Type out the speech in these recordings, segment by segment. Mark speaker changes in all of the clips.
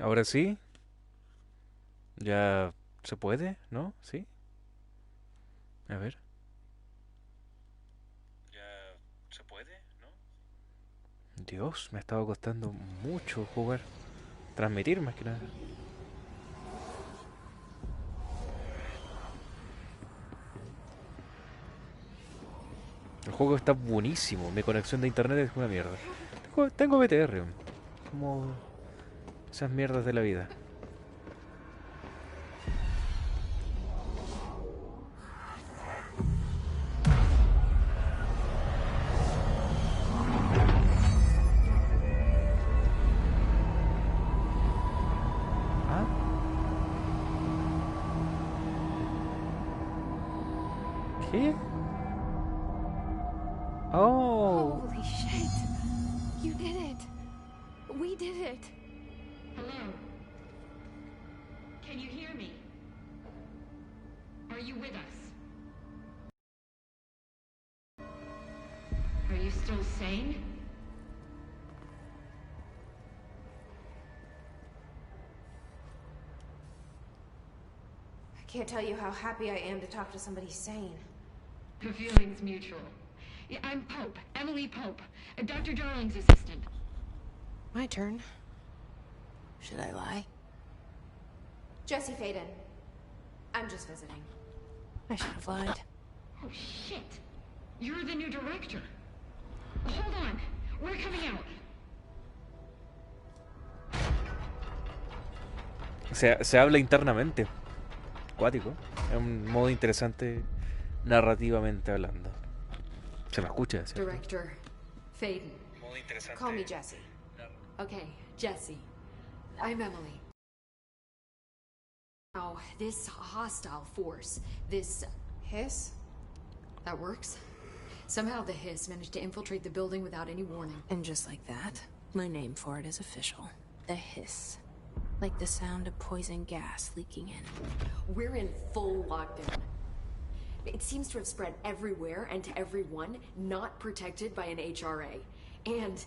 Speaker 1: Ahora sí, ya se puede, ¿no? ¿Sí? A ver. Ya se puede, ¿no? Dios, me ha estado costando mucho jugar. Transmitir más que nada. El juego está buenísimo. Mi conexión de internet es una mierda. Tengo BTR. Como esas mierdas de la vida. ¿Ah? ¿Qué? Oh.
Speaker 2: Holy shit! You did it! We did it!
Speaker 3: Hello? Can you hear me? Are you with us? Are you still sane?
Speaker 2: I can't tell you how happy I am to talk to somebody sane.
Speaker 3: The feeling's mutual. Yeah, I'm Pope, Emily Pope, Dr. Darling's assistant.
Speaker 2: My turn. Should I lie? Jesse Faden. I'm just visiting. I should have lied.
Speaker 3: Oh, shit. You're the new director. Hold on. We're coming out.
Speaker 1: Se habla internamente. Acuático. Es un modo interesante narrativamente hablando. Se me escucha, ¿cierto?
Speaker 3: Director Faden.
Speaker 1: Modo interesante.
Speaker 2: Call me Jesse.
Speaker 3: Okay, Jesse. I'm Emily. Now, this hostile force, this...
Speaker 2: Hiss?
Speaker 3: That works? Somehow the hiss managed to infiltrate the building without any warning.
Speaker 2: And just like that, my name for it is official. The hiss. Like the sound of poison gas leaking in.
Speaker 3: We're in full lockdown. It seems to have spread everywhere and to everyone not protected by an HRA. And,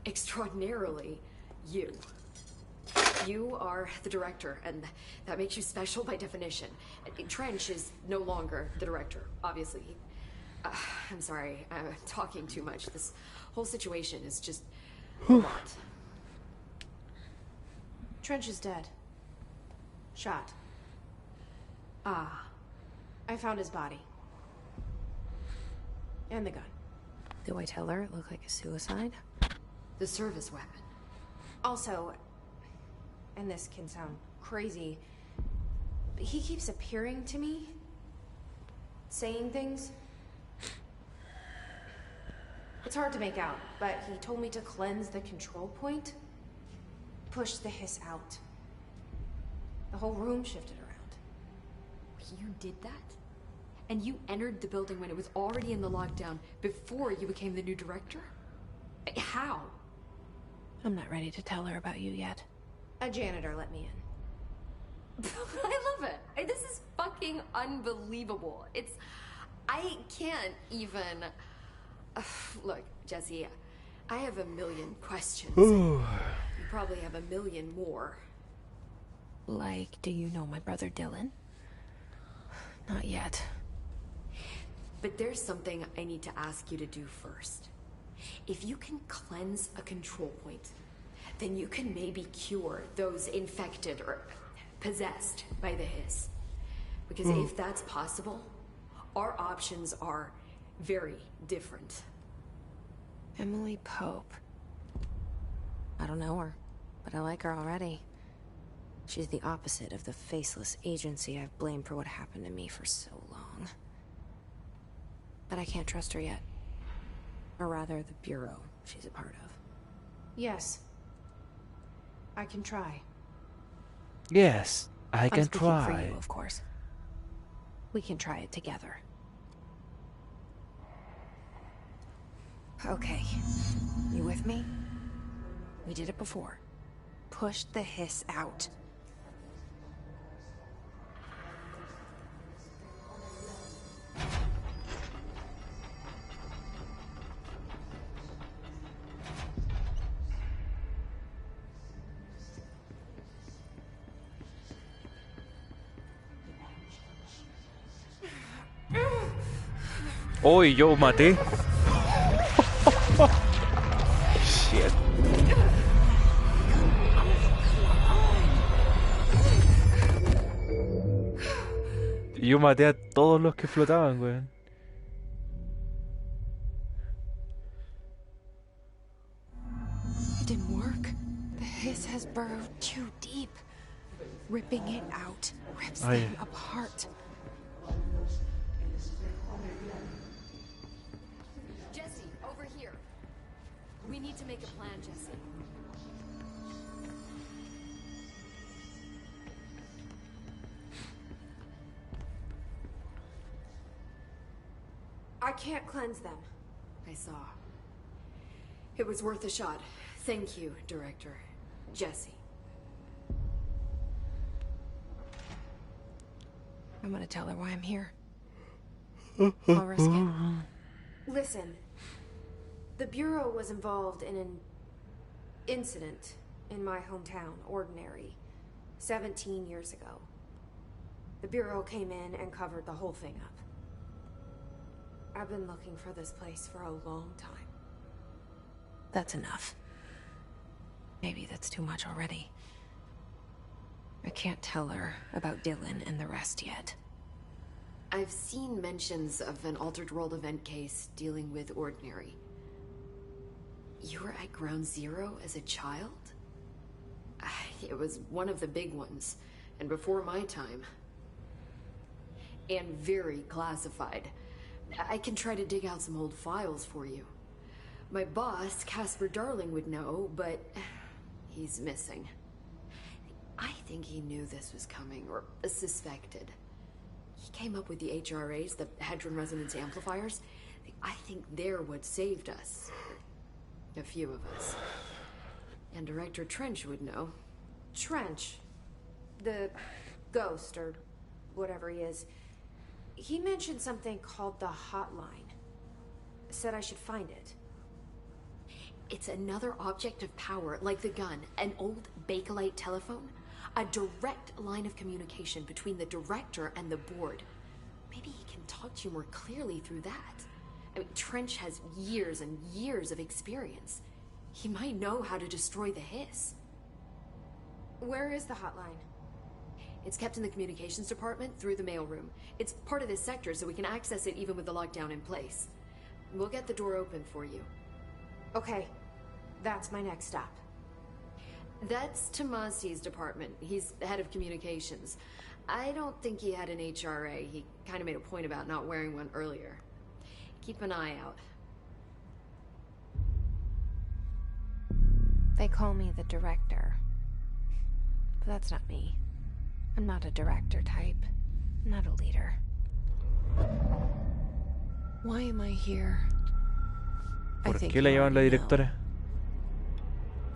Speaker 3: extraordinarily, you. You are the director, and that makes you special by definition. Trench is no longer the director, obviously. I'm sorry, I'm talking too much. This whole situation is just a lot.
Speaker 2: Trench is dead. Shot.
Speaker 3: Ah,
Speaker 2: I found his body. And the gun. Do I tell her it looked like a suicide?
Speaker 3: the service weapon.
Speaker 2: Also, and this can sound crazy, but he keeps appearing to me, saying things. It's hard to make out, but he told me to cleanse the control point, push the hiss out. The whole room shifted around.
Speaker 3: You did that? And you entered the building when it was already in the lockdown before you became the new director? How?
Speaker 2: I'm not ready to tell her about you yet. A janitor let me in.
Speaker 3: I love it. This is fucking unbelievable. I can't even... Look, Jesse, I have a million questions. You probably have a million more.
Speaker 2: Like, do you know my brother Dylan? Not yet.
Speaker 3: But there's something I need to ask you to do first. If you can cleanse a control point, then you can maybe cure those infected or possessed by the hiss. Because if that's possible, our options are very different.
Speaker 2: Emily Pope. I don't know her, but I like her already. She's the opposite of the faceless agency I've blamed for what happened to me for so long. But I can't trust her yet. Or rather, the Bureau she's a part of. Yes. I can try.
Speaker 1: Yes, I can
Speaker 2: I'm speaking
Speaker 1: try.
Speaker 2: for you, of course. We can try it together. Okay. You with me? We did it before. Push the hiss out.
Speaker 1: Oh, y yo maté. Shit. Y yo maté a todos los que flotaban, weón.
Speaker 2: It didn't work. The hiss has burrowed too deep. Ripping it out rips them apart.
Speaker 3: Jesse, over here. We need to make a plan, Jesse.
Speaker 2: I can't cleanse them.
Speaker 3: I saw. It was worth a shot. Thank you, Director. Jesse.
Speaker 2: I'm gonna tell her why I'm here. I'll risk it. Listen, the Bureau was involved in an incident in my hometown, Ordinary, 17 years ago. The Bureau came in and covered the whole thing up. I've been looking for this place for a long time. That's enough. Maybe that's too much already. I can't tell her about Dylan and the rest yet.
Speaker 3: I've seen mentions of an Altered World event case dealing with Ordinary. You were at Ground Zero as a child? It was one of the big ones, and before my time. And very classified. I can try to dig out some old files for you. My boss, Casper Darling, would know, but he's missing. I think he knew this was coming, or suspected. He came up with the HRAs, the Hadron Resonance Amplifiers. I think they're what saved us. A few of us. And Director Trench would know.
Speaker 2: Trench, the ghost, or whatever he is, he mentioned something called the hotline. Said I should find it.
Speaker 3: It's another object of power, like the gun, an old Bakelite telephone. A direct line of communication between the director and the board. Maybe he can talk to you more clearly through that. I mean, Trench has years and years of experience. He might know how to destroy the hiss.
Speaker 2: Where is the hotline?
Speaker 3: It's kept in the communications department through the mailroom. It's part of this sector, so we can access it even with the lockdown in place. We'll get the door open for you.
Speaker 2: Okay, that's my next stop.
Speaker 3: That's Tomasi's department. He's the head of communications. I don't think he had an HRA. He kind of made a point about not wearing one earlier. Keep an eye out.
Speaker 2: They call me the director. But that's not me. I'm not a director type. I'm not a leader. Why am I here?
Speaker 1: ¿Por qué la llaman la directora?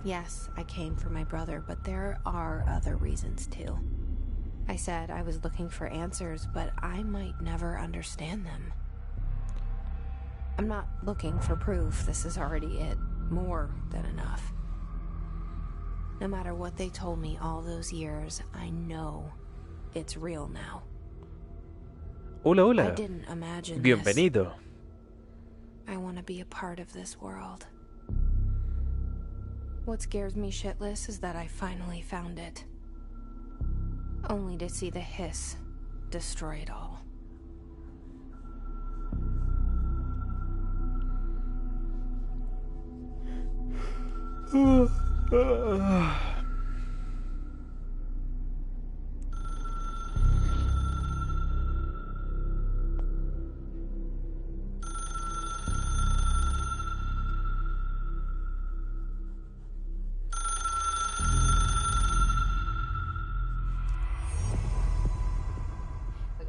Speaker 2: Yes, I came for my brother, but there are other reasons too. I said I was looking for answers, but I might never understand them. I'm not looking for proof. This is already it. More than enough. No matter what they told me all those years, I know it's real now.
Speaker 1: Hola, hola.
Speaker 2: I didn't imagine
Speaker 1: Bienvenido.
Speaker 2: this. I want to be a part of this world. What scares me shitless is that I finally found it. Only to see the hiss destroy it all.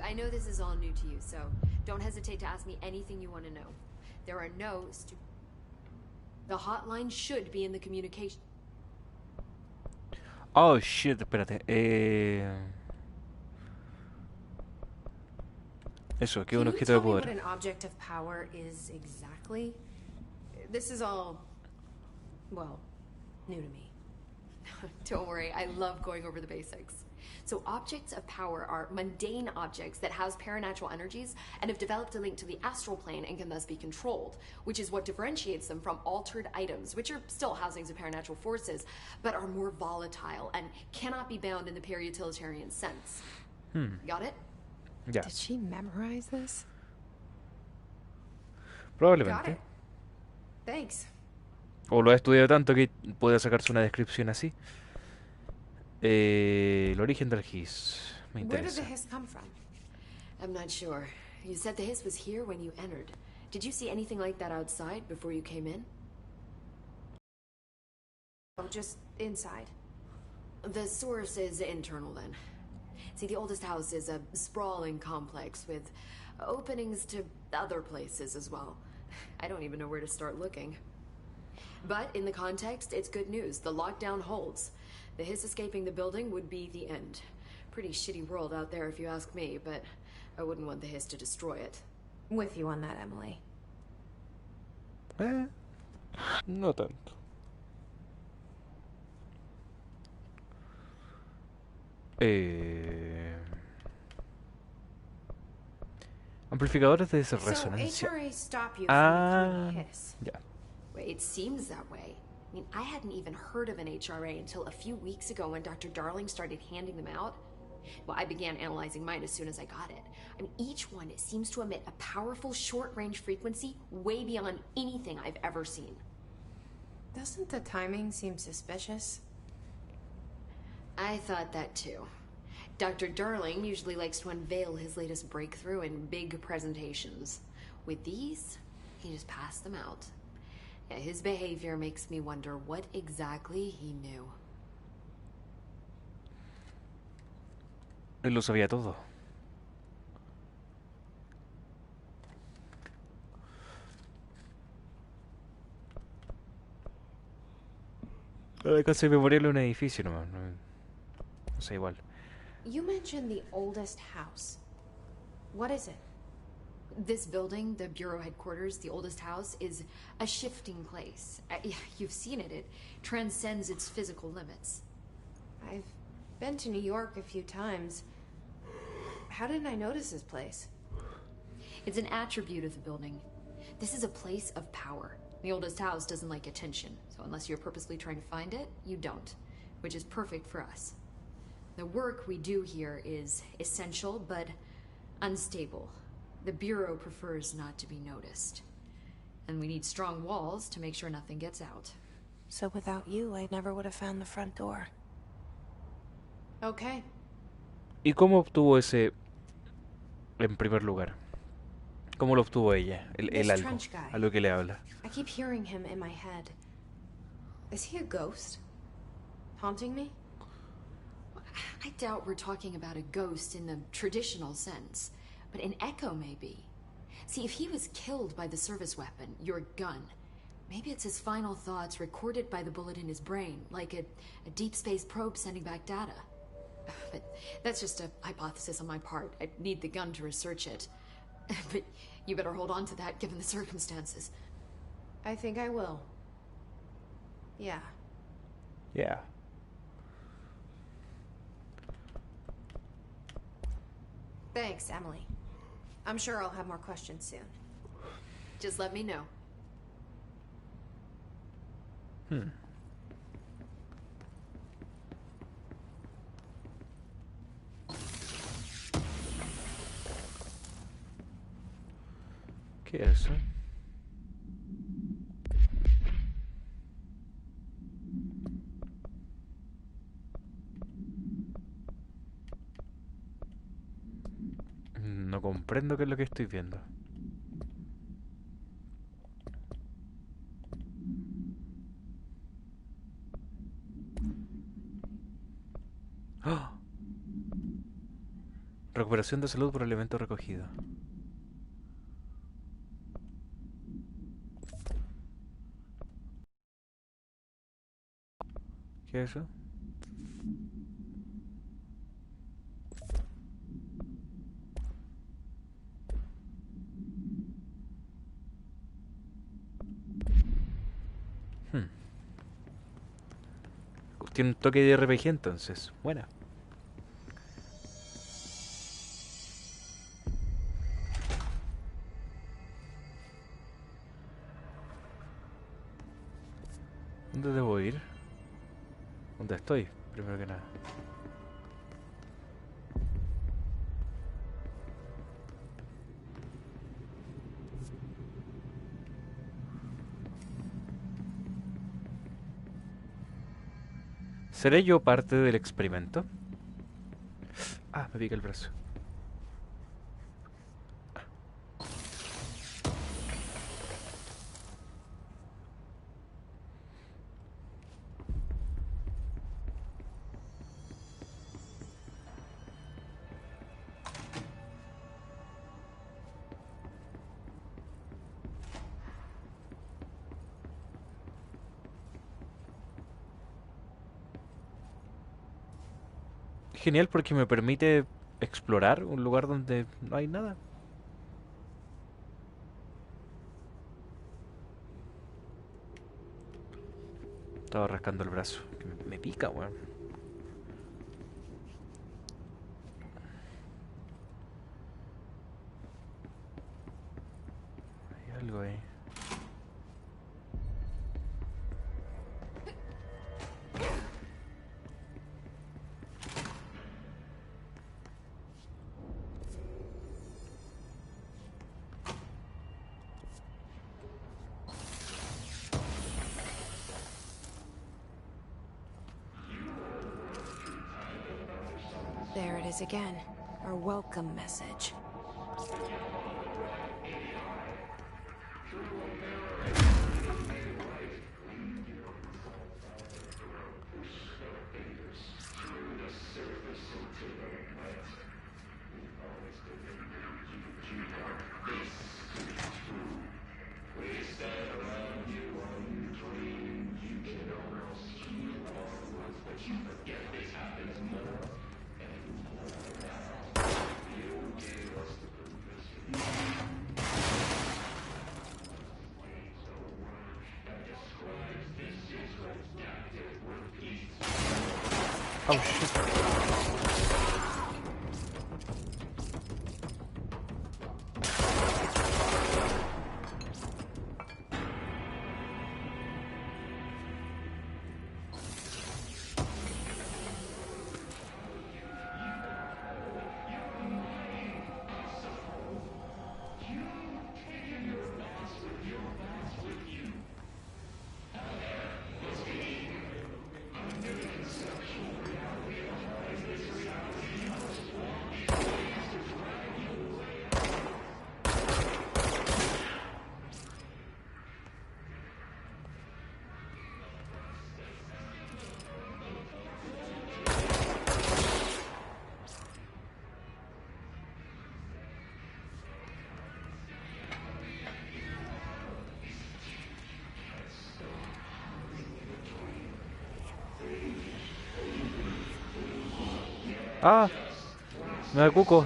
Speaker 3: I know this is all new to you, so don't hesitate to ask me anything you want to know. There are no The hotline should be in the communication.
Speaker 1: Oh shit, espérate. Eso, que es un objeto de poder.
Speaker 2: What an object of power is exactly? This is all, well, new to me.
Speaker 3: Don't worry, I love going over the basics. So objects of power are mundane objects that house paranatural energies and have developed a link to the astral plane and can thus be controlled, which is what differentiates them from altered items, which are still housings of paranatural forces, but are more volatile and cannot be bound in the pure utilitarian sense. Got it?
Speaker 1: Ya,
Speaker 2: Did she memorize this?
Speaker 3: Got
Speaker 1: probablemente.
Speaker 3: it. Thanks.
Speaker 1: O lo ha estudiado tanto que puede sacarse una descripción así. El origen del GIS. Me
Speaker 2: Where did the
Speaker 1: interesa.
Speaker 2: hiss come from?
Speaker 3: I'm not sure. You said the hiss was here when you entered. Did you see anything like that outside before you came in?
Speaker 2: Oh, just inside.
Speaker 3: The source is internal then. See, the oldest house is a sprawling complex with openings to other places as well. I don't even know where to start looking. But in the context, it's good news. The lockdown holds. The hiss escaping the building would be the end. Pretty shitty world out there if you ask me, but I wouldn't want the hiss to destroy it.
Speaker 2: With you on that, Emily.
Speaker 1: No tanto. Amplificadores de
Speaker 2: So
Speaker 1: resonancia.
Speaker 2: HRA stop you
Speaker 1: Ah,
Speaker 2: from the hiss.
Speaker 1: ya.
Speaker 3: Wait, it seems that way. I mean, I hadn't even heard of an HRA until a few weeks ago when Dr. Darling started handing them out. Well, I began analyzing mine as soon as I got it. I mean, each one seems to emit a powerful short-range frequency way beyond anything I've ever seen.
Speaker 2: Doesn't the timing seem suspicious?
Speaker 3: I thought that too. Dr. Darling usually likes to unveil his latest breakthrough in big presentations. With these, he just passed them out. Yeah, his behavior makes me wonder what exactly he knew.
Speaker 1: Él lo sabía todo. El alcance memorial de un edificio nomás. No sé, igual.
Speaker 2: You mentioned the oldest house. What is it?
Speaker 3: This building, the Bureau headquarters, the oldest house, is a shifting place. You've seen it. It transcends its physical limits.
Speaker 2: I've been to New York a few times. How didn't I notice this place?
Speaker 3: It's an attribute of the building. This is a place of power. The oldest house doesn't like attention, so unless you're purposely trying to find it, you don't, which is perfect for us. The work we do here is essential, but unstable. The Bureau prefers not to be noticed. And we need strong walls to make sure nothing gets out.
Speaker 2: So without you, I never would have found the front door. Okay.
Speaker 1: ¿Y cómo obtuvo ese en primer lugar? ¿Cómo lo obtuvo ella? El
Speaker 2: This
Speaker 1: algo.
Speaker 2: trench guy.
Speaker 1: A lo que le habla.
Speaker 2: I keep hearing him in my head. Is he a ghost? Haunting me?
Speaker 3: I doubt we're talking about a ghost in the traditional sense, but an echo maybe. See, if he was killed by the service weapon, your gun, maybe it's his final thoughts recorded by the bullet in his brain, like a deep space probe sending back data. But that's just a hypothesis on my part. I'd need the gun to research it. But you better hold on to that given the circumstances.
Speaker 2: I think I will. Yeah.
Speaker 1: Yeah.
Speaker 2: Thanks, Emily. I'm sure I'll have more questions soon.
Speaker 3: Just let me know.
Speaker 1: ¿Qué es eso? No comprendo qué es lo que estoy viendo. ¡Ah! Recuperación de salud por elemento recogido. ¿Qué es eso? Tiene un toque de RPG entonces. Buena. ¿Dónde debo ir? ¿Dónde estoy? Primero que nada. ¿Seré yo parte del experimento? Ah, me pica el brazo. Genial porque me permite explorar un lugar donde no hay nada. Estaba rascando el brazo. Que me pica, weón. Hay algo ahí.
Speaker 2: There it is again. Our welcome message.
Speaker 1: Oh shit. Ah, me da cuco.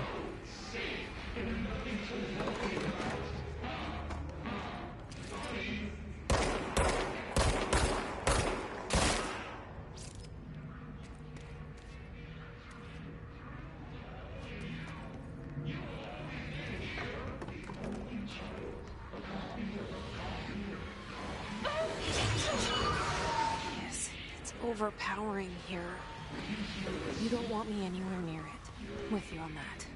Speaker 2: Yes, it's overpowering here. You don't want me anywhere near it. With you on that.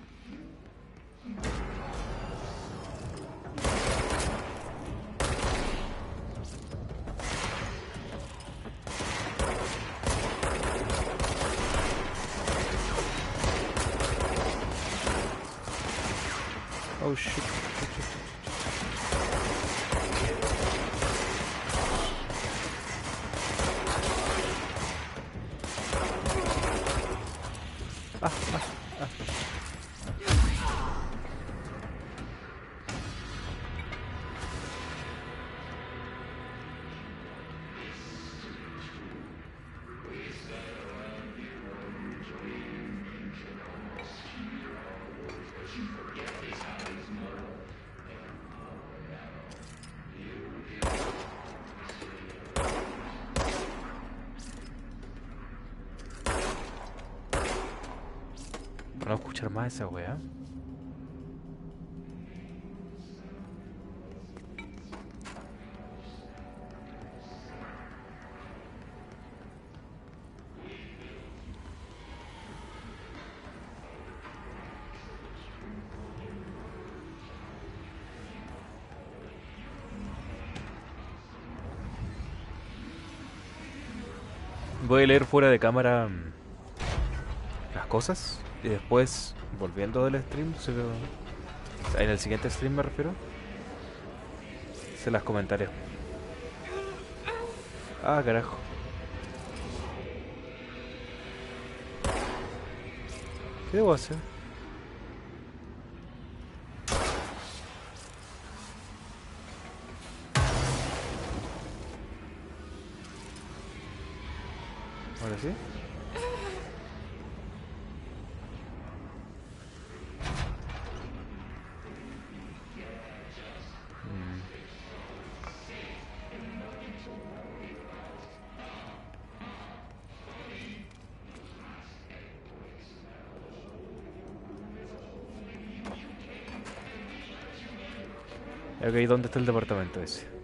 Speaker 1: Oh shit. Para no escuchar más esa weá. Voy a leer fuera de cámara las cosas y después, volviendo del stream, en el siguiente stream me refiero, se las comentaré. Ah, carajo. ¿Qué debo hacer? ¿Ahora sí? Ok, ¿dónde está el departamento ese?